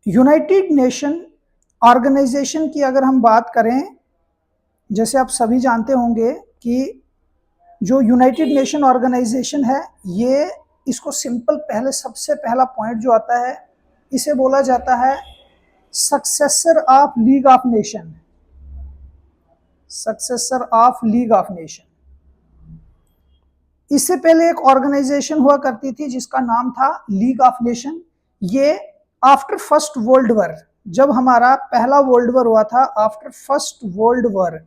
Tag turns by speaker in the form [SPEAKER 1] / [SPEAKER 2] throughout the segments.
[SPEAKER 1] United nation organisation की अगर हम बात करें, जैसे आप सभी जानते होंगे कि जो यूनाइटेड नेशन ऑर्गेनाइजेशन है, ये इसको सिंपल पहले सबसे पहला पॉइंट जो आता है, इसे बोला जाता है successor of league of nation. Successor of league of nation. इससे पहले एक ऑर्गेनाइजेशन हुआ करती थी जिसका नाम था लीग ऑफ नेशन। ये आफ्टर फर्स्ट वर्ल्ड वॉर, जब हमारा पहला वर्ल्ड वॉर हुआ था, आफ्टर फर्स्ट वर्ल्ड वॉर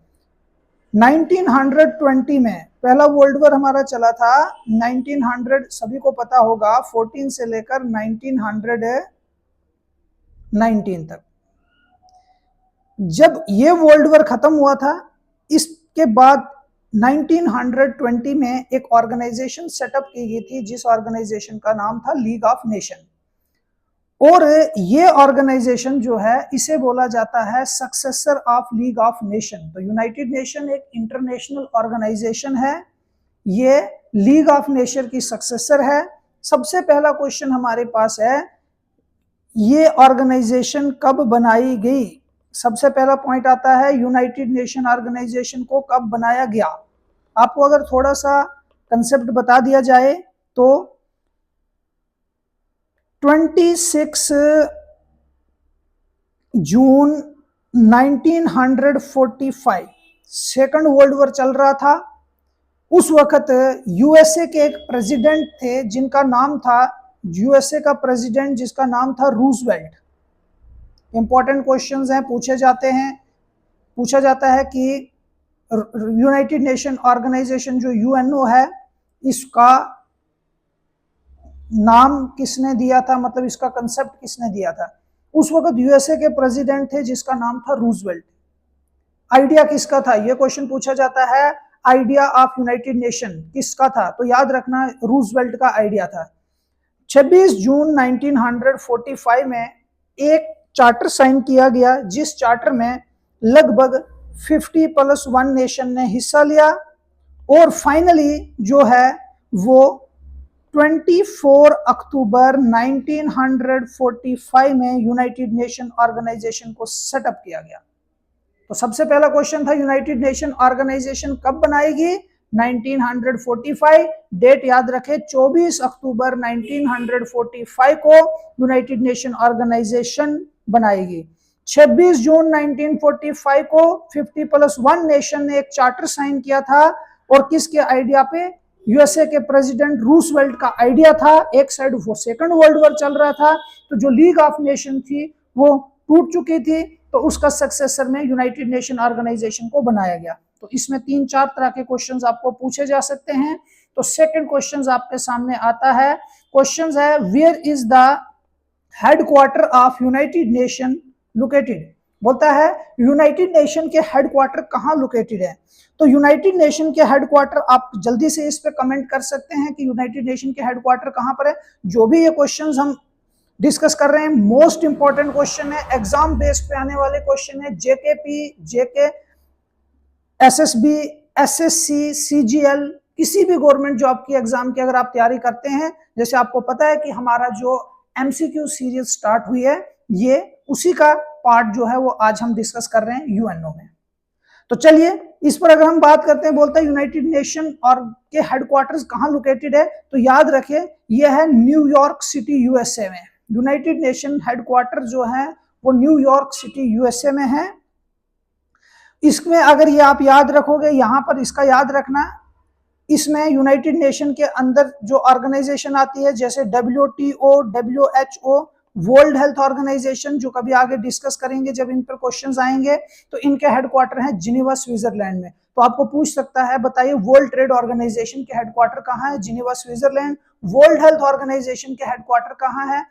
[SPEAKER 1] 1920 में पहला वर्ल्ड वॉर हमारा चला था। 1900 सभी को पता होगा, 14 से लेकर 1919 तक। जब ये वर्ल्ड वॉर खत्म हुआ था, इसके बाद 1920 में एक ऑर्गेनाइजेशन सेटअप की गई थी, जिस ऑर्गेनाइजेशन का नाम था लीग ऑफ नेशन। और ये ऑर्गेनाइजेशन जो है, इसे बोला जाता है successor of league of nation. तो यूनाइटेड नेशन एक इंटरनेशनल ऑर्गेनाइजेशन है, ये लीग ऑफ नेशन की सक्सेसर है। सबसे पहला क्वेश्चन हमारे पास है, ये ऑर्गेनाइजेशन कब बनाई गई? सबसे पहला पॉइंट आता है यूनाइटेड नेशन ऑर्गेनाइजेशन को कब बनाया गया। आपको अगर थोड़ा सा कंसेप्ट बता दिया जाए तो 26 जून 1945 सेकंड वर्ल्ड वॉर चल रहा था। उस वक्त यूएसए के एक प्रेसिडेंट थे जिनका नाम था, यूएसए का प्रेसिडेंट जिसका नाम था रूजवेल्ट। इंपॉर्टेंट क्वेश्चंस हैं, पूछा जाता है कि यूनाइटेड नेशन ऑर्गेनाइजेशन जो यूएनओ है, इसका नाम किसने दिया था, मतलब इसका कंसेप्ट किसने दिया था? उस वक्त यूएसए के प्रेसिडेंट थे जिसका नाम था रूजवेल्ट। आइडिया किसका था, यह क्वेश्चन पूछा जाता है। आइडिया ऑफ यूनाइटेड नेशन किसका था? तो याद रखना, रूजवेल्ट का आइडिया था। 26 जून 1945 में एक चार्टर साइन किया गया, जिस चार्टर में लगभग 50+1 नेशन ने हिस्सा लिया। और फाइनली जो है वो 24 अक्टूबर 1945 में यूनाइटेड नेशन ऑर्गेनाइजेशन को सेटअप किया गया। तो सबसे पहला क्वेश्चन था, यूनाइटेड नेशन ऑर्गेनाइजेशन कब बनाएगी? 1945। डेट याद रखें, 24 अक्टूबर 1945 को यूनाइटेड नेशन ऑर्गेनाइजेशन बनाएगी। 26 जून 1945 को 50+1 नेशन ने एक चार्टर साइन किया था, और किसके आइडिया पे? यूएसए के प्रेसिडेंट रूजवेल्ट का आइडिया था। एक साइड वो सेकंड वर्ल्ड वॉर चल रहा था, तो जो लीग ऑफ नेशन थी वो टूट चुकी थी, तो उसका सक्सेसर में यूनाइटेड नेशन ऑर्गेनाइजेशन को बनाया गया। तो इसमें 3-4 तरह के क्वेश्चंस आपको पूछे जा सकते हैं। तो सेकंड क्वेश्चंस आपके सामने आता है, क्वेश्चंस है where is the headquarter of United Nation located? बोलता है यूनाइटेड नेशन के हेडक्वार्टर कहां लोकेटेड है। तो यूनाइटेड नेशन के हेडक्वार्टर, आप जल्दी से इस पे कमेंट कर सकते हैं कि यूनाइटेड नेशन के हेडक्वार्टर कहां पर है। जो भी ये क्वेश्चंस हम डिस्कस कर रहे हैं, मोस्ट इंपॉर्टेंट क्वेश्चन है, एग्जाम बेस पे आने वाले क्वेश्चन है। जेकेपी, जेके, एसएसबी, एसएससी, सीजीएल, किसी भी गवर्नमेंट जॉब की एग्जाम की अगर आप तैयारी करते हैं, जैसे आपको पता है कि हमारा जो एमसीक्यू सीरीज स्टार्ट हुई है, ये उसी का पार्ट जो है वो आज हम डिस्कस कर रहे हैं यूएनओ में। तो चलिए इस पर अगर हम बात करते हैं, बोलता है यूनाइटेड नेशन और के हेडक्वार्टर्स कहां लोकेटेड है, तो याद रखिए ये है न्यूयॉर्क सिटी यूएसए में। यूनाइटेड नेशन हेडक्वार्टर जो है वो न्यूयॉर्क सिटी यूएसए में है। इसमें अगर ये आप याद रखोगे, यहां पर इसका याद रखना, इसमें यूनाइटेड नेशन के अंदर जो ऑर्गेनाइजेशन आती है, जैसे WTO, WHO, World Health Organization, जो कभी आगे डिस्कस करेंगे जब इन पर क्वेश्चंस आएंगे, तो इनके हेडक्वार्टर हैं जिनेवा, स्विट्जरलैंड में। तो आपको पूछ सकता है, बताइए वर्ल्ड ट्रेड ऑर्गेनाइजेशन के हेडक्वार्टर कहां है? Geneva, Switzerland. World Health Organization के हेडक्वार्टर कहां है?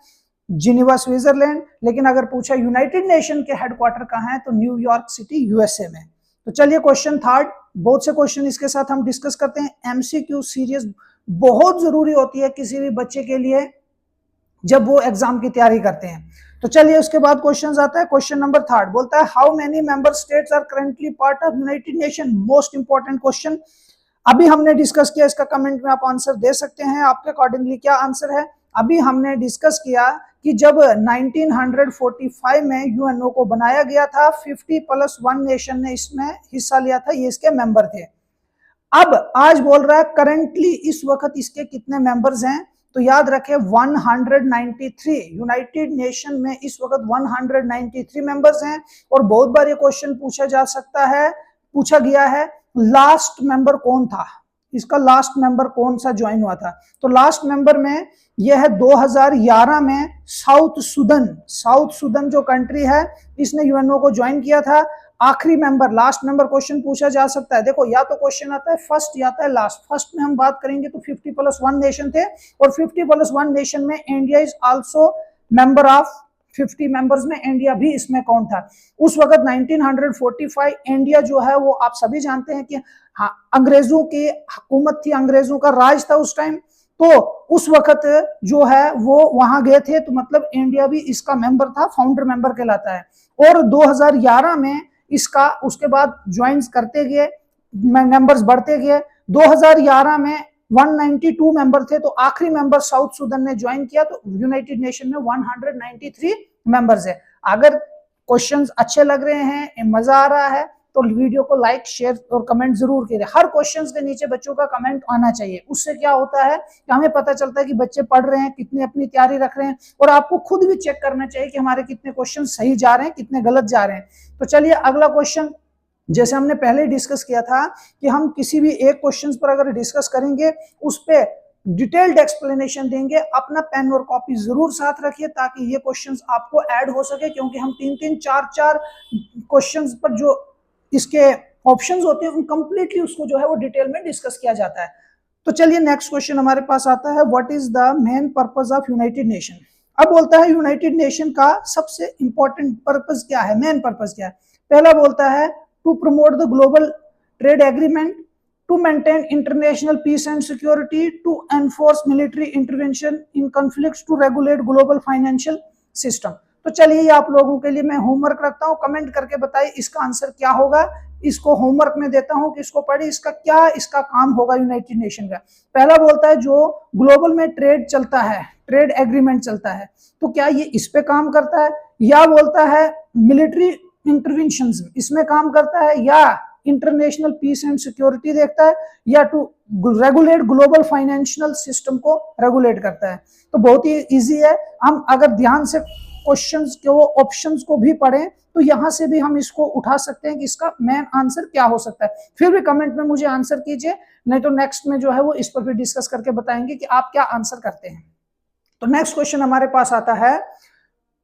[SPEAKER 1] Geneva, Switzerland. लेकिन अगर पूछा यूनाइटेड नेशन के हेडक्वार्टर कहां है, तो न्यूयॉर्क सिटी यूएसए में। तो चलिए क्वेश्चन थर्ड, बहुत से क्वेश्चन इसके साथ हम डिस्कस करते हैं। एमसीक्यू सीरीज बहुत जरूरी होती है किसी भी बच्चे के लिए जब वो एग्जाम की तैयारी करते हैं। तो चलिए उसके बाद क्वेश्चन आता है, क्वेश्चन नंबर थर्ड, बोलता है how many member states are currently part of United Nation? Most important question, अभी हमने डिस्कस किया, इसका कमेंट में आप आंसर दे सकते हैं, आपके अकॉर्डिंगली क्या आंसर है। अभी हमने डिस्कस किया कि जब 1945 में यूएनओ को बनाया गया था, 50+1 नेशन ने इसमें हिस्सा लिया था, ये इसके मेंबर थे। अब आज बोल रहा है करंटली इस वक्त इसके कितने मेंबर्स हैं, तो याद रखें 193। यूनाइटेड नेशन में इस वक्त 193 मेंबर्स हैं। और बहुत बार ये क्वेश्चन पूछा जा सकता है, पूछा गया है लास्ट मेंबर कौन था, इसका लास्ट मेंबर कौन सा ज्वाइन हुआ था। तो लास्ट मेंबर में यह है 2011 में साउथ सुदन जो कंट्री है इसने यूएनओ को ज्वाइन किया था। आखिरी मेंबर, लास्ट मेंबर क्वेश्चन पूछा जा सकता है। देखो या तो क्वेश्चन आता है फर्स्ट या आता है लास्ट। फर्स्ट में हम बात करेंगे तो 50+1 नेशन थे और 50+1 नेशन में India is also member of 50 members में इंडिया भी इसमें काउंट था। उस वक्त 1945 इंडिया जो है वो आप सभी जानते हैं कि हाँ अंग्रेजों की हुकूमत थी, अंग्रेजों का राज था उस टाइम। तो उस वक्त जो है वो वहां गए थे, तो मतलब इंडिया भी इसका मेंबर था, फाउंडर मेंबर कहलाता है। और 2011 में इसका उसके बाद ज्वाइन करते गए, मेंबर्स बढ़ते गए। 2011 में 192 मेंबर थे, तो आखिरी मेंबर साउथ सुदन ने ज्वाइन किया, तो यूनाइटेड नेशन में 193 मेंबर्स है। अगर क्वेश्चंस अच्छे लग रहे हैं, मजा आ रहा है, तो वीडियो को लाइक शेयर और कमेंट जरूर कीजिए। हर क्वेश्चंस के नीचे बच्चों का कमेंट आना चाहिए। उससे क्या होता है कि हमें पता चलता है कि बच्चे पढ़ रहे हैं, कितनी अपनी तैयारी रख रहे हैं, और आपको खुद भी चेक करना चाहिए कि हमारे कितने क्वेश्चन सही जा रहे हैं, कितने गलत जा रहे हैं। तो चलिए अगला क्वेश्चन, जैसे हमने पहले डिस्कस किया था कि हम किसी भी एक क्वेश्चन पर अगर डिस्कस करेंगे उस पर डिटेल्ड एक्सप्लेनेशन देंगे। अपना पेन और कॉपी जरूर साथ रखिए ताकि ये क्वेश्चंस आपको ऐड हो सके, क्योंकि हम 3-3, 4-4 क्वेश्चंस पर जो इसके ऑप्शंस होते हैं उन कंप्लीटली उसको जो है वो डिटेल में डिस्कस किया जाता है। तो चलिए नेक्स्ट क्वेश्चन हमारे पास आता है, what is the main purpose of United nation. अब बोलता है यूनाइटेड नेशन का सबसे इंपॉर्टेंट पर्पस क्या है, मेन पर्पस क्या है। पहला बोलता है to promote the global trade agreement, to maintain international peace and security, to enforce military intervention in conflicts, to regulate global financial system. तो चलिए ये आप लोगों के लिए मैं होमवर्क रखता हूं, कमेंट करके बताइए इसका आंसर क्या होगा। इसको होमवर्क में देता हूं कि इसको पढ़े, इसका क्या इसका काम होगा यूनाइटेड नेशन का। पहला बोलता है जो ग्लोबल में ट्रेड चलता है, ट्रेड एग्रीमेंट चलता है, तो क्या ये इस पे काम करता है, या बोलता है मिलिट्री इंटरवेंशन इसमें काम करता है, या इंटरनेशनल पीस एंड सिक्योरिटी देखता है, या to regulate global financial system को रेगुलेट करता है। तो बहुत ही इजी है। हम अगर ध्यान से क्वेश्चंस के वो ऑप्शंस को भी पढ़ें तो यहां से भी हम इसको उठा सकते हैं कि इसका मेन आंसर क्या हो सकता है। फिर भी कमेंट में मुझे आंसर कीजिए, नहीं तो नेक्स्ट में जो है वो इस पर भी डिस्कस करके बताएंगे कि आप क्या आंसर करते हैं। तो नेक्स्ट क्वेश्चन हमारे पास आता है,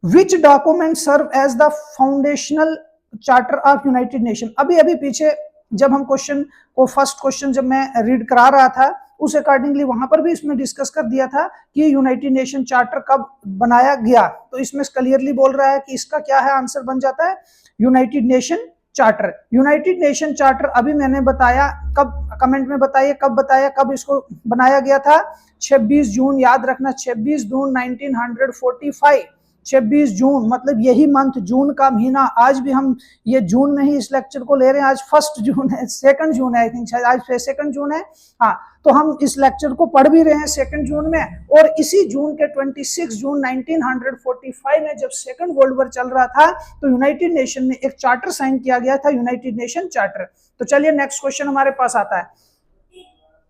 [SPEAKER 1] which document serve as the foundational charter of United Nation. अभी अभी पीछे जब हम क्वेश्चन को फर्स्ट क्वेश्चन जब मैं रीड करा रहा था उस अकॉर्डिंगली वहां पर भी इसमें डिस्कस कर दिया था कि यूनाइटेड नेशन चार्टर कब बनाया गया। तो इसमें क्लियरली बोल रहा है कि इसका क्या है, आंसर बन जाता है United nation charter. United nation charter अभी मैंने बताया कब, कमेंट में बताइए कब बताया, कब इसको बनाया गया था। 26 जून, याद रखना 26 जून 1945। 26 जून मतलब यही मंथ, जून का महीना। आज भी हम ये जून में ही इस लेक्चर को ले रहे हैं। आज 1 जून है, 2 जून है, आई थिंक शायद आज 2 जून है। हाँ, तो हम इस लेक्चर को पढ़ भी रहे हैं 2 जून में। और इसी जून के 26 जून 1945 में जब सेकंड वर्ल्ड वॉर चल रहा था तो यूनाइटेड नेशन में एक चार्टर साइन किया गया था, यूनाइटेड नेशन चार्टर। तो चलिए नेक्स्ट क्वेश्चन हमारे पास आता है,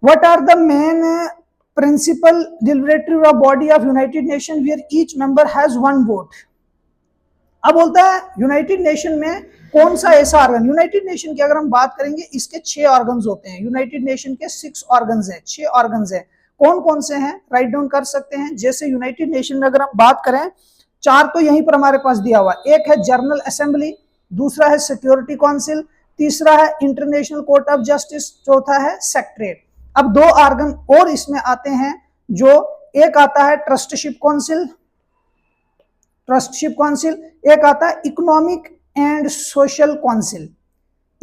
[SPEAKER 1] what are the main principal deliberative body of United Nations where each member has 1 vote। अब बोलता है यूनाइटेड नेशन में कौन सा ऐसा ऑर्गन, यूनाइटेड नेशन की अगर हम बात करेंगे इसके 6 ऑर्गन्स होते हैं। यूनाइटेड नेशन के 6 ऑर्गन्स हैं, 6 ऑर्गन्स हैं। कौन कौन से हैं, राइट डाउन कर सकते हैं। जैसे यूनाइटेड नेशन में अगर हम बात करें 4 तो यहीं पर हमारे पास दिया हुआ, एक है जनरल असेंबली, दूसरा है सिक्योरिटी काउंसिल, तीसरा है इंटरनेशनल कोर्ट ऑफ जस्टिस, चौथा है सेक्रेटरीट। अब 2 ऑर्गन और इसमें आते हैं, जो एक आता है ट्रस्टशिप काउंसिल, एक आता है economic and social council,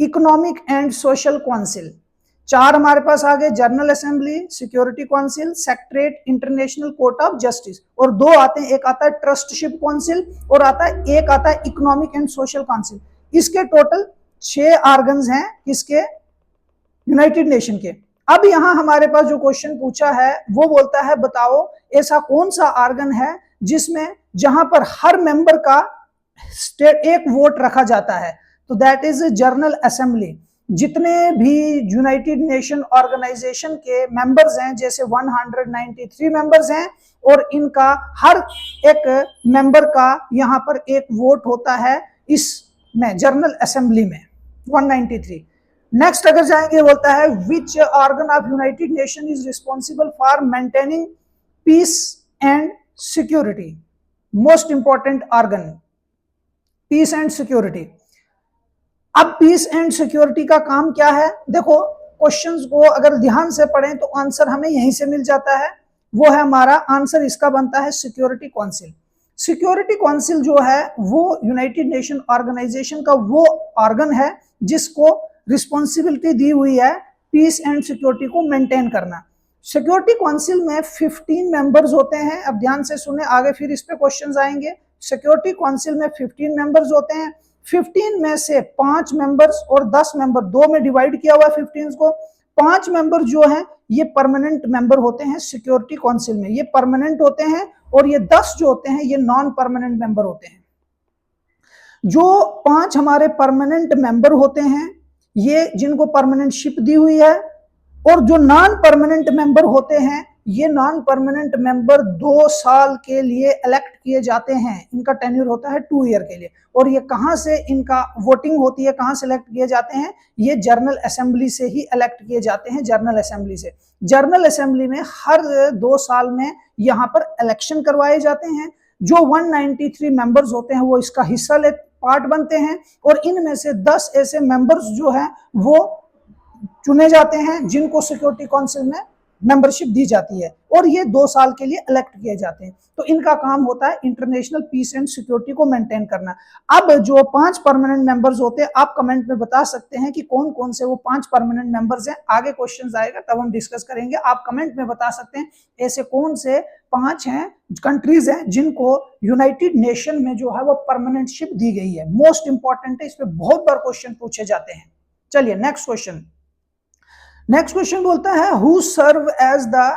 [SPEAKER 1] economic and social council. 4 हमारे पास आ गए, general assembly, security council, secretariat, international Court of justice. और 2 आते हैं, एक आता है ट्रस्टशिप काउंसिल और एक आता है इकोनॉमिक एंड सोशल काउंसिल। इसके टोटल 6 ऑर्गन्स हैं किसके, यूनाइटेड नेशन के। अब यहां हमारे पास जो क्वेश्चन पूछा है वो बोलता है बताओ ऐसा कौन सा ऑर्गन है जिसमें जहां पर हर मेंबर का एक वोट रखा जाता है, तो दैट इज जनरल असेंबली। जितने भी यूनाइटेड नेशन ऑर्गेनाइजेशन के मेंबर्स हैं, जैसे 193 मेंबर्स हैं, और इनका हर एक मेंबर का यहां पर एक वोट होता है इसमें जनरल असेंबली में 193। नेक्स्ट अगर जाएंगे, बोलता है which organ of United Nation is responsible for maintaining peace and security. Most important organ, peace and security. अब पीस एंड सिक्योरिटी का काम क्या है? देखो, क्वेश्चंस को अगर ध्यान से पढ़ें तो आंसर हमें यहीं से मिल जाता है। वो है हमारा आंसर, इसका बनता है सिक्योरिटी काउंसिल। सिक्योरिटी काउंसिल जो है वो यूनाइटेड नेशन ऑर्गेनाइजेशन का वो ऑर्गन है जिसको रिस्पॉन्सिबिलिटी दी हुई है पीस एंड सिक्योरिटी को मेंटेन करना। सिक्योरिटी काउंसिल में 15 मेंबर्स होते हैं। अब ध्यान से सुने, आगे फिर इस पे क्वेश्चंस आएंगे। सिक्योरिटी काउंसिल में 15 मेंबर्स होते हैं। 15 में से 5 मेंबर्स और 10 मेंबर, 2 में डिवाइड किया हुआ है 15 को। 5 मेंबर जो हैं ये परमानेंट मेंबर होते हैं सिक्योरिटी काउंसिल में, ये परमानेंट होते हैं, और ये 10 जो होते हैं ये नॉन परमानेंट मेंबर होते हैं। जो 5 हमारे परमानेंट मेंबर होते हैं, ये जिनको परमानेंटशिप दी हुई है, और जो नॉन परमानेंट मेंबर होते हैं, ये नॉन परमानेंट मेंबर 2 साल के लिए इलेक्ट किए जाते हैं। इनका टेन्योर होता है 2 ईयर के लिए। और ये कहां से इनका वोटिंग होती है, कहां से इलेक्ट किए जाते हैं? ये जनरल असेंबली से ही इलेक्ट किए जाते हैं, जनरल असेंबली से। जनरल असेंबली में हर 2 साल में यहां पर इलेक्शन करवाए जाते हैं। जो 193 मेंबर्स होते हैं वो इसका हिस्सा ले पार्ट बनते हैं, और इनमें से 10 ऐसे मेंबर्स जो हैं वो चुने जाते हैं जिनको सिक्योरिटी काउंसिल में मेंबरशिप दी जाती है, और ये 2 साल के लिए इलेक्ट किए जाते हैं। तो इनका काम होता है इंटरनेशनल पीस एंड सिक्योरिटी को मेंटेन करना। अब जो 5 परमानेंट मेंबर्स होते हैं, आप कमेंट में बता सकते हैं कि कौन कौन से वो 5 परमानेंट मेंबर्स हैं। आगे क्वेश्चन आएगा तब हम डिस्कस करेंगे। आप कमेंट में बता सकते हैं ऐसे कौन से 5 हैं कंट्रीज हैं जिनको यूनाइटेड नेशन में जो है वो परमानेंटशिप दी गई है। मोस्ट इंपॉर्टेंट है, इस पर बहुत बार क्वेश्चन पूछे जाते हैं। चलिए नेक्स्ट क्वेश्चन। नेक्स्ट क्वेश्चन बोलता है who serve as the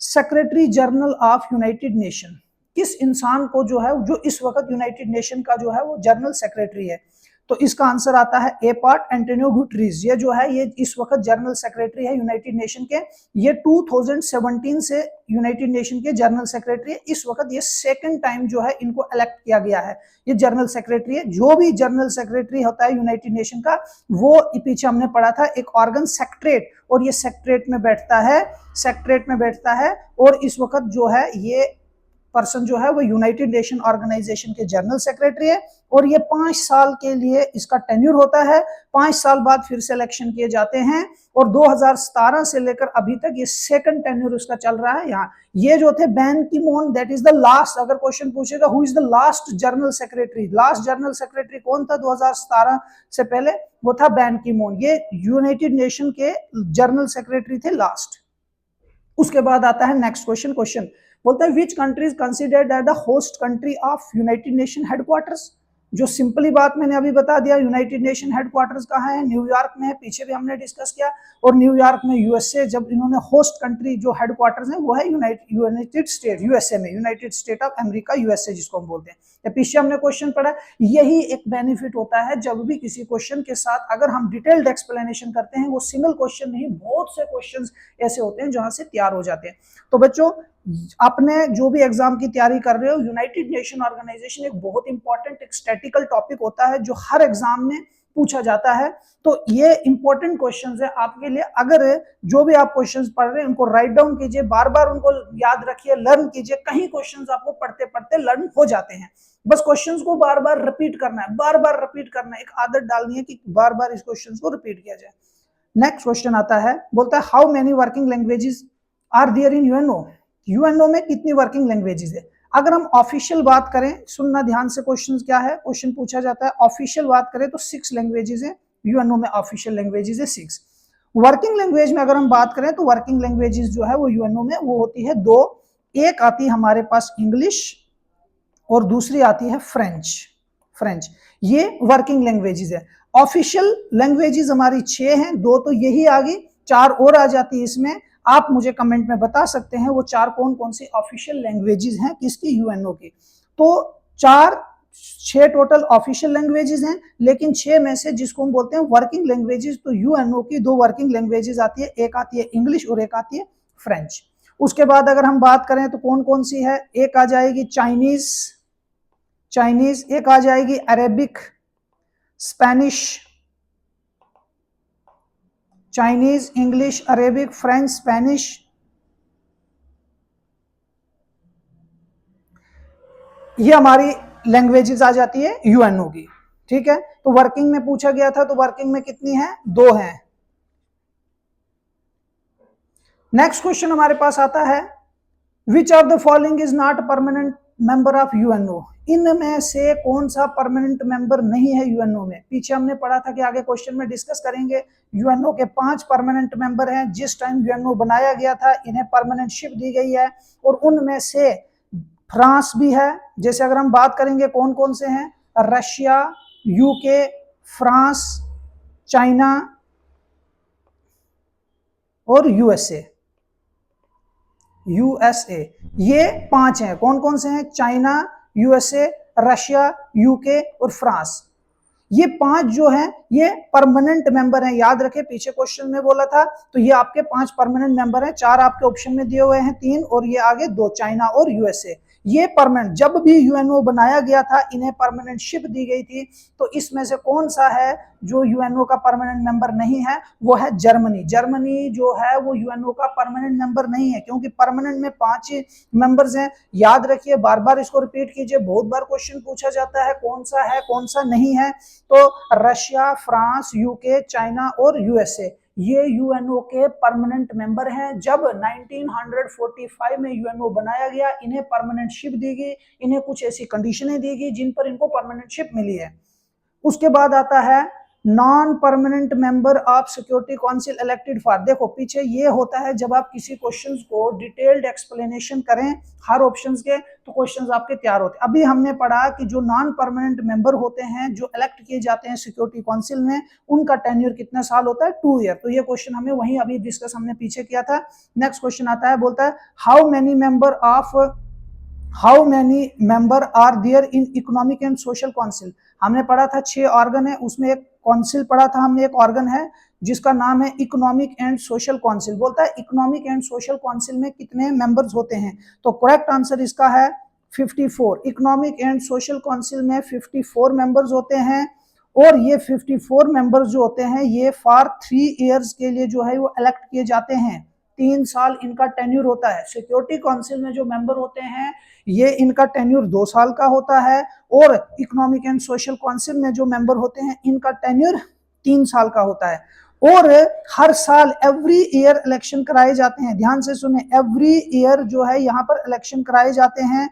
[SPEAKER 1] secretary general of United Nation. किस इंसान को जो है, जो इस वक्त यूनाइटेड नेशन का जो है वो जनरल सेक्रेटरी है? तो इसका आंसर आता है ए पार्ट, एंटोनियो गुटेरेस। ये जो है ये इस वक्त जनरल सेक्रेटरी है यूनाइटेड नेशन के। ये 2017 से यूनाइटेड नेशन के जनरल सेक्रेटरी है। इस वक्त ये सेकंड टाइम जो है इनको इलेक्ट किया गया है, ये जनरल सेक्रेटरी है। जो भी जनरल सेक्रेटरी होता है यूनाइटेड नेशन का, वो पीछे हमने पढ़ा था एक ऑर्गन सेक्रेटरीट, और ये सेक्रेटरीट में बैठता है, सेक्रेटरीट में बैठता है। और इस वक्त जो है ये पर्सन जो है वो यूनाइटेड नेशन ऑर्गेनाइजेशन के जनरल सेक्रेटरी है, और ये 5 साल के लिए इसका टेन्योर होता है। 5 साल बाद फिर से इलेक्शन किए जाते हैं, और 2017 से लेकर अभी तक ये सेकंड टेन्योर उसका चल रहा है। यहाँ ये जो थे ban Ki moon, that is the last. अगर क्वेश्चन पूछेगा who is the last general secretary, last general secretary कौन था 2017 से पहले? वो था बैन की मून। ये यूनाइटेड नेशन के जनरल सेक्रेटरी थे लास्ट। उसके बाद आता है नेक्स्ट क्वेश्चन। क्वेश्चन बोलता है which country is considered as the host country of United Nation headquarters. जो सिंपली बात मैंने अभी बता दिया, यूनाइटेड नेशन हेडक्वार्टर्स कहाँ है? न्यूयॉर्क में है, पीछे भी हमने डिस्कस किया। और न्यूयॉर्क में यूएसए, जब इन्होंने होस्ट कंट्री जो हेडक्वार्टर्स है वो है यूनाइटेड स्टेट, यूएसए में, United state of America, USA जिसको हम बोलते हैं। पीछे हमने क्वेश्चन पढ़ा। यही एक बेनिफिट होता है जब भी किसी क्वेश्चन के साथ अगर हम डिटेल्ड एक्सप्लेनेशन करते हैं, वो सिंगल क्वेश्चन नहीं, बहुत से क्वेश्चन ऐसे होते हैं जहां से तैयार हो जाते हैं। तो बच्चों, आपने जो भी एग्जाम की तैयारी कर रहे हो, यूनाइटेड नेशन ऑर्गेनाइजेशन एक बहुत इंपॉर्टेंट एक स्टैटिकल टॉपिक होता है जो हर एग्जाम में पूछा जाता है। तो ये इंपॉर्टेंट क्वेश्चंस है आपके लिए। अगर जो भी आप क्वेश्चंस पढ़ रहे हैं उनको राइट डाउन कीजिए, बार बार उनको याद रखिए, लर्न कीजिए। कहीं क्वेश्चंस आपको पढ़ते पढ़ते लर्न हो जाते हैं। बस क्वेश्चंस को बार बार रिपीट करना है, बार बार रिपीट करना है। एक आदत डालनी है कि बार बार इस क्वेश्चंस को रिपीट किया जाए। नेक्स्ट क्वेश्चन आता है, बोलता है how many working languages are there in UNO. UNO में कितनी वर्किंग लैंग्वेजेस है? अगर हम ऑफिशियल बात करें, सुनना ध्यान से, क्वेश्चन क्या है, क्वेश्चन पूछा जाता है ऑफिशियल बात करें तो 6 लैंग्वेजेस है यूएनओ में, ऑफिशियल लैंग्वेजेस है 6। वर्किंग लैंग्वेज में अगर हम बात करें तो वर्किंग लैंग्वेजेस जो है वो यूएनओ में वो होती है 2। एक आती है हमारे पास इंग्लिश, और दूसरी आती है फ्रेंच। ये वर्किंग लैंग्वेजेस है। ऑफिशियल लैंग्वेजेस हमारी 6 हैं, 2 तो यही आ गई, 4 और आ जाती है इसमें। आप मुझे कमेंट में बता सकते हैं वो 4 कौन कौन सी ऑफिशियल लैंग्वेजेस हैं किसकी? यूएनओ की। तो 6 टोटल ऑफिशियल लैंग्वेजेस हैं, लेकिन 6 में से जिसको हम बोलते हैं वर्किंग लैंग्वेजेस, तो यूएनओ की 2 वर्किंग लैंग्वेजेस आती है, एक आती है इंग्लिश और एक आती है फ्रेंच। उसके बाद अगर हम बात करें तो कौन कौन सी है, एक आ जाएगी चाइनीज, एक आ जाएगी Arabic, Spanish, Chinese, English, Arabic, French, Spanish, ये हमारी लैंग्वेजेस आ जाती है यूएनओ की। ठीक है, तो वर्किंग में पूछा गया था, तो वर्किंग में कितनी है, 2 हैं। नेक्स्ट क्वेश्चन हमारे पास आता है, which of the following is not permanent member of UNO, इनमें से कौन सा परमानेंट मेंबर नहीं है यूएनओ में। पीछे हमने पढ़ा था कि आगे क्वेश्चन में डिस्कस करेंगे, यूएनओ के 5 परमानेंट मेंबर हैं, जिस टाइम यूएनओ बनाया गया था इन्हें परमानेंटशिप दी गई है, और उनमें से फ्रांस भी है। जैसे अगर हम बात करेंगे कौन कौन से हैं, रशिया, यूके, फ्रांस, चाइना और यूएसए, ये 5 हैं। कौन कौन से हैं, चाइना, यूएसए, रशिया, यूके और फ्रांस। ये 5 जो हैं ये परमानेंट मेंबर हैं, याद रखें पीछे क्वेश्चन में बोला था, तो ये आपके 5 परमानेंट मेंबर हैं, 4 आपके ऑप्शन में दिए हुए हैं, 3 और ये आगे 2 चाइना और यूएसए। ये परमानेंट, जब भी यूएनओ बनाया गया था इन्हें परमानेंटशिप दी गई थी। तो इसमें से कौन सा है जो यूएनओ का परमानेंट मेंबर नहीं है, वो है जर्मनी। जर्मनी जो है वो यूएनओ का परमानेंट मेंबर नहीं है, क्योंकि परमानेंट में 5 मेंबर्स हैं। याद रखिए, बार बार इसको रिपीट कीजिए, बहुत बार क्वेश्चन पूछा जाता है कौन सा है कौन सा नहीं है। तो रशिया, फ्रांस, यूके, चाइना और यूएसए ये यूएनओ के परमानेंट मेंबर हैं। जब 1945 में यूएनओ बनाया गया, इन्हें परमानेंटशिप दी गई, इन्हें कुछ ऐसी कंडीशनें दी गई जिन पर इनको परमानेंटशिप मिली है। उसके बाद आता है non permanent member of security council elected for. देखो पीछे ये होता है, जब आप किसी क्वेश्चंस को डिटेल्ड एक्सप्लेनेशन करें हर ऑप्शंस के, तो क्वेश्चंस आपके तैयार होते हैं। अभी हमने पढ़ा कि जो नॉन परमानेंट मेंबर होते हैं, जो इलेक्ट किए जाते हैं सिक्योरिटी काउंसिल में, उनका टेन्योर कितना साल होता है, 2 ईयर। तो ये क्वेश्चन हमें वहीं अभी डिस्कस हमने पीछे किया था। नेक्स्ट क्वेश्चन आता है, बोलता है how many member are there in economic and social council. हमने पढ़ा था 6 ऑर्गन है, उसमें एक काउंसिल पढ़ा था हमने, एक ऑर्गन है जिसका नाम है इकोनॉमिक एंड सोशल काउंसिल। बोलता है इकोनॉमिक एंड सोशल काउंसिल में कितने मेंबर्स होते हैं, तो करेक्ट आंसर इसका है 54। इकोनॉमिक एंड सोशल काउंसिल में 54 मेंबर्स होते हैं, और ये 54 मेंबर्स जो होते हैं ये फॉर 3 ईयर्स के लिए जो है वो इलेक्ट किए जाते हैं। 3 साल इनका टेन्यूर होता है। सिक्योरिटी काउंसिल में जो मेंबर होते हैं ये इनका टेन्यूर 2 साल का होता है, और इकोनॉमिक एंड सोशल काउंसिल में जो मेंबर होते हैं इनका टेन्यूर 3 साल का होता है। और हर साल एवरी ईयर इलेक्शन कराए जाते हैं। ध्यान से सुने, एवरी ईयर जो है यहाँ पर इलेक्शन कराए जाते हैं।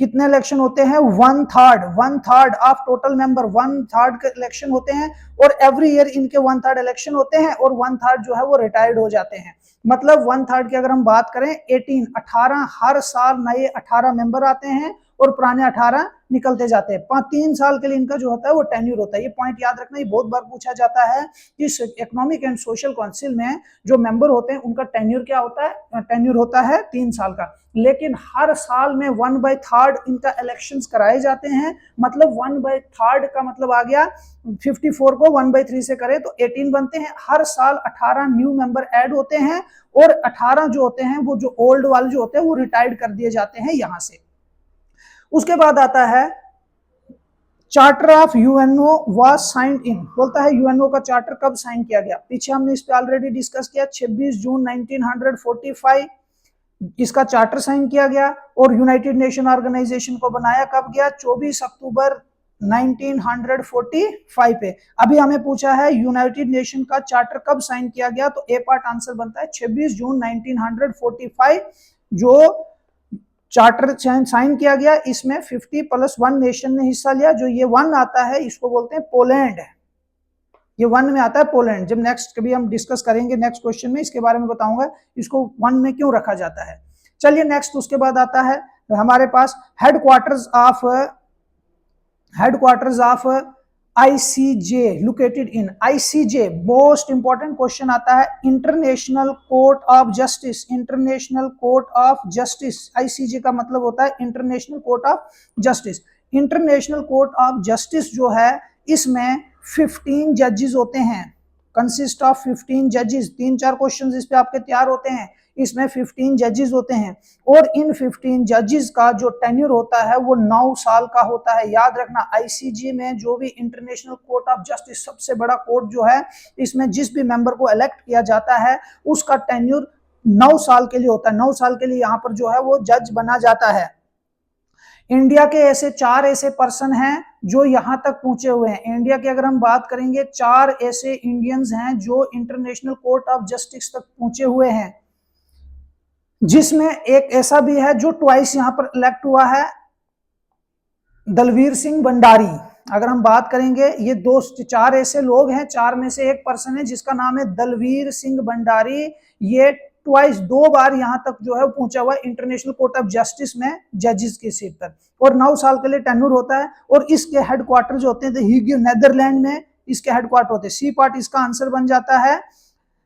[SPEAKER 1] कितने इलेक्शन होते हैं, 1/3 ऑफ टोटल मेंबर, 1/3 के इलेक्शन होते हैं, और एवरी ईयर इनके 1/3 इलेक्शन होते हैं, और 1/3 जो है वो रिटायर्ड हो जाते हैं। मतलब 1/3 की अगर हम बात करें 18 हर साल नए 18 मेंबर आते हैं और पुराने 18 निकलते जाते हैं। 3 साल के लिए इनका जो होता है वो टेन्यूर होता है। ये पॉइंट याद रखना, ये बहुत बार पूछा जाता है कि इकोनॉमिक एंड सोशल काउंसिल में जो मेंबर होते हैं उनका टेन्यूर क्या होता है, टेन्यूर होता है 3 साल का। लेकिन हर साल में 1/3 इनका इलेक्शंस कराए जाते हैं। मतलब 1/3 का मतलब आ गया, 54 को 1/3 से करें तो 18 बनते हैं। हर साल 18 न्यू मेंबर ऐड होते हैं, और 18 जो होते हैं वो जो ओल्ड वाले जो होते हैं वो रिटायर्ड कर दिए जाते हैं यहां से। उसके बाद आता है charter of UNO was signed in. बोलता है यूएनओ का चार्टर कब साइन किया गया। पीछे हमने इस पे ऑलरेडी डिस्कस किया, 26 जून 1945 इसका चार्टर साइन किया गया। और यूनाइटेड नेशन ऑर्गेनाइजेशन को बनाया कब गया, 24 अक्टूबर 1945 पे। अभी हमें पूछा है यूनाइटेड नेशन का चार्टर कब साइन किया गया, तो ए पार्ट आंसर बनता है 26 जून 1945 जो चार्टर साइन किया गया। इसमें 50+1 नेशन ने हिस्सा लिया। जो ये 1 आता है इसको बोलते हैं पोलैंड, ये 1 में आता है पोलैंड। जब नेक्स्ट कभी हम डिस्कस करेंगे नेक्स्ट क्वेश्चन में इसके बारे में बताऊंगा इसको 1 में क्यों रखा जाता है। चलिए नेक्स्ट उसके बाद आता है हमारे पास headquarters of ICJ located in, ICJ most important question आता है, International Court of Justice, International Court of Justice, ICJ का मतलब होता है International Court of Justice. International Court of Justice जो है इसमें 15 जजेस होते हैं, कंसिस्ट ऑफ 15 जजेस। 3-4 क्वेश्चन इस पे आपके तैयार होते हैं, इसमें 15 जजेस होते हैं और इन 15 जजेस का जो टेन्योर होता है वो 9 साल का होता है। याद रखना आईसीजे में जो भी इंटरनेशनल कोर्ट ऑफ जस्टिस सबसे बड़ा कोर्ट जो है, इसमें जिस भी मेंबर को इलेक्ट किया जाता है उसका टेन्योर 9 साल के लिए होता है। 9 साल के लिए यहाँ पर जो है वो जज बना जाता है। इंडिया के ऐसे 4 ऐसे पर्सन हैं जो यहां तक पहुंचे हुए हैं। इंडिया की अगर हम बात करेंगे 4 ऐसे इंडियंस हैं जो इंटरनेशनल कोर्ट ऑफ जस्टिस तक पहुंचे हुए हैं, जिसमें एक ऐसा भी है जो ट्वाइस यहां पर इलेक्ट हुआ है, दलवीर सिंह भंडारी। अगर हम बात करेंगे ये 4 ऐसे लोग हैं, 4 में से एक पर्सन है जिसका नाम है दलवीर सिंह भंडारी। ये ट्वाइस 2 बार यहां तक जो है पहुंचा हुआ इंटरनेशनल कोर्ट ऑफ जस्टिस में जजेस की सीट तक, और 9 साल के लिए टेन्योर होता है। और इसके हेडक्वार्टर जो होते हैं हीग नेदरलैंड में इसके हेडक्वार्टर होते हैं। सी पार्ट इसका आंसर बन जाता है,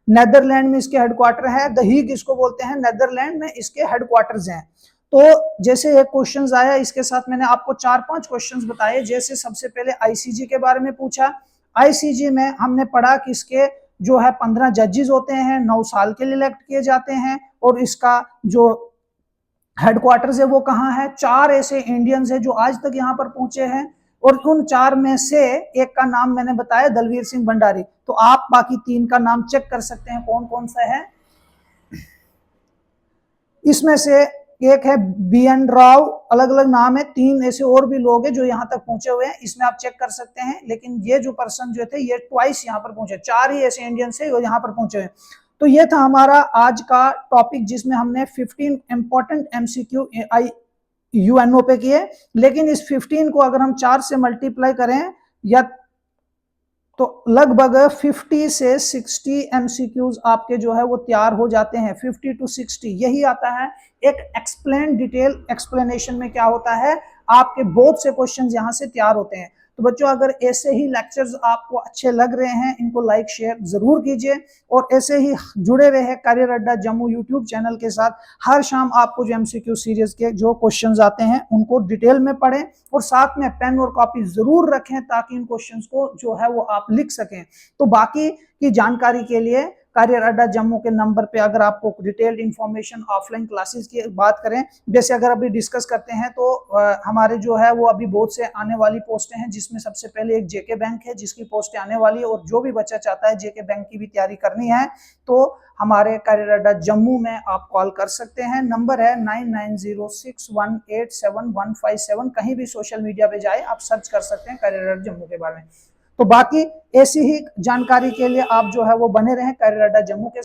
[SPEAKER 1] नेदरलैंड में इसके हेडक्वार्टर है, द हीग इसको बोलते हैं, नेदरलैंड में इसके हेडक्वार्टर्स हैं। तो जैसे एक क्वेश्चन आया, इसके साथ मैंने आपको 4-5 क्वेश्चंस बताए। जैसे सबसे पहले आईसीजे के बारे में पूछा, आईसीजे में हमने पढ़ा कि इसके जो है 15 जजेस होते हैं, 9 साल के लिए इलेक्ट किए जाते हैं, और इसका जो हेडक्वार्टर्स है वो कहाँ है। 4 ऐसे इंडियंस है जो आज तक यहाँ पर पहुंचे हैं, और उन 4 में से एक का नाम मैंने बताया दलवीर सिंह भंडारी। तो आप बाकी 3 का नाम चेक कर सकते हैं कौन कौन सा है। इसमें से एक है BN राव, अलग अलग नाम है। 3 ऐसे और भी लोग हैं जो यहाँ तक पहुंचे हुए हैं, इसमें आप चेक कर सकते हैं। लेकिन ये जो पर्सन जो थे ये ट्वाइस यहाँ पर पहुंचे, 4 ही ऐसे इंडियंस है जो यहाँ पर पहुंचे हैं। तो ये था हमारा आज का टॉपिक जिसमें हमने 15 इंपॉर्टेंट MCQ UNO पे किए। लेकिन इस 15 को अगर हम 4 से मल्टीप्लाई करें या तो लगभग 50 से 60 MCQs आपके जो है वो तैयार हो जाते हैं। 50 to 60 यही आता है। एक एक्सप्लेन डिटेल एक्सप्लेनेशन में क्या होता है, आपके बहुत से क्वेश्चंस यहाँ से तैयार होते हैं। तो बच्चों अगर ऐसे ही लेक्चर्स आपको अच्छे लग रहे हैं, इनको लाइक शेयर जरूर कीजिए, और ऐसे ही जुड़े रहे करियर अड्डा जम्मू यूट्यूब चैनल के साथ। हर शाम आपको जो MCQ सीरीज के जो क्वेश्चंस आते हैं उनको डिटेल में पढ़ें, और साथ में पेन और कॉपी जरूर रखें ताकि इन क्वेश्चंस को जो है वो आप लिख सकें। तो बाकी की जानकारी के लिए करियर अड्डा जम्मू के नंबर पे अगर आपको डिटेल्ड इंफॉर्मेशन ऑफलाइन क्लासेस की बात करें, जैसे अगर अभी डिस्कस करते हैं तो हमारे जो है वो अभी बहुत से आने वाली पोस्टें हैं, जिसमें सबसे पहले एक JK बैंक है जिसकी पोस्टें आने वाली है। और जो भी बच्चा चाहता है JK बैंक की भी तैयारी करनी है तो हमारे करियर अड्डा जम्मू में आप कॉल कर सकते हैं। नंबर है 9906187157। कहीं भी सोशल मीडिया पे जाए आप सर्च कर सकते हैं करियर अड्डा जम्मू के बारे में। तो बाकी ऐसी ही जानकारी के लिए आप जो है वो बने रहें करियर अड्डा जम्मू के